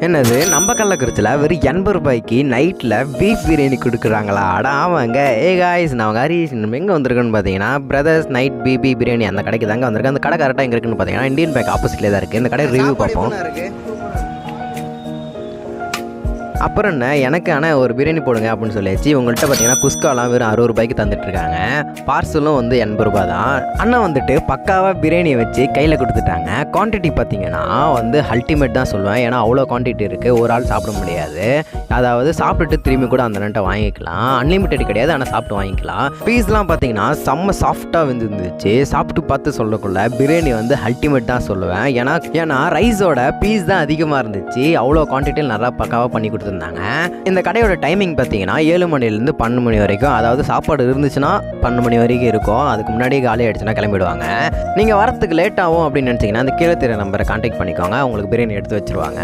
என்னது நம்ம கள்ளக்குறிச்சியில் வெறும் 80 ரூபாய்க்கு நைட்டில் பீஃப் பிரியாணி கொடுக்குறாங்களா? ஆமாங்க. காய்ஸ், நான் உங்கள் ஹரிஷ். எங்கே வந்திருக்குன்னு பார்த்தீங்கன்னா பிரதர்ஸ் நைட் பிபி பிரியாணி அந்த கடைக்கு தாங்க வந்திருக்கு. அந்த கடை கரெக்டாக எங்கே இருக்குன்னு பார்த்தீங்கன்னா இந்தியன் பேங்க் ஆப்போசிட்லேயே தான் இருக்குது. இந்த கடை ரிவ்யூ பார்ப்போம். அப்புறம் என்ன, எனக்கான ஒரு பிரியாணி போடுங்க அப்படின்னு சொல்லியாச்சு. உங்கள்கிட்ட பார்த்தீங்கன்னா குஸ்காலாம் வெறும் 60 ரூபாய்க்கு தந்துட்டுருக்காங்க. பார்சலும் வந்து 80 ரூபா தான். அண்ணன் வந்துட்டு பக்காவாக பிரியாணியை வச்சு கையில் கொடுத்துட்டாங்க. குவான்டிட்டி பார்த்தீங்கன்னா வந்து அல்டிமேட் தான் சொல்லுவேன். ஏன்னா அவ்வளோ குவான்டிட்டி இருக்குது, ஒரு ஆள் சாப்பிட முடியாது. அதாவது சாப்பிட்டுட்டு திரும்பி கூட அந்த நட்டை வாங்கிக்கலாம். அன்லிமிட்டட் கிடையாது, ஆனால் சாப்பிட்டு வாங்கிக்கலாம். பீஸ்லாம் பார்த்தீங்கன்னா செம்ம சாஃப்டாக வந்துருந்துச்சு. சாப்பிட்டு பார்த்து சொல்லக்குள்ள பிரியாணி வந்து அல்டிமேட் தான் சொல்லுவேன். ஏன்னா ரைஸோட பீஸ் தான் அதிகமாக இருந்துச்சு. அவ்வளோ குவான்டிட்டியில் நல்லா பக்காவாக பண்ணி கொடுத்து இருந்தாங்க. இந்த கடையோட டைமிங் பார்த்தீங்கன்னா 7 மணிலேருந்து 12 மணி வரைக்கும். அதாவது சாப்பாடு இருந்துச்சுன்னா 12 மணி வரைக்கும் இருக்கும். அதுக்கு முன்னாடி காலி ஆயிடுச்சுன்னா கிளம்பிடுவாங்க. நீங்கள் வரத்துக்கு லேட் ஆகும் அப்படின்னு நினச்சிங்கன்னா அந்த கீழே தெரிய நம்பரை கான்டாக்ட் பண்ணிக்கோங்க. உங்களுக்கு பிரியாணி எடுத்து வச்சிருவாங்க.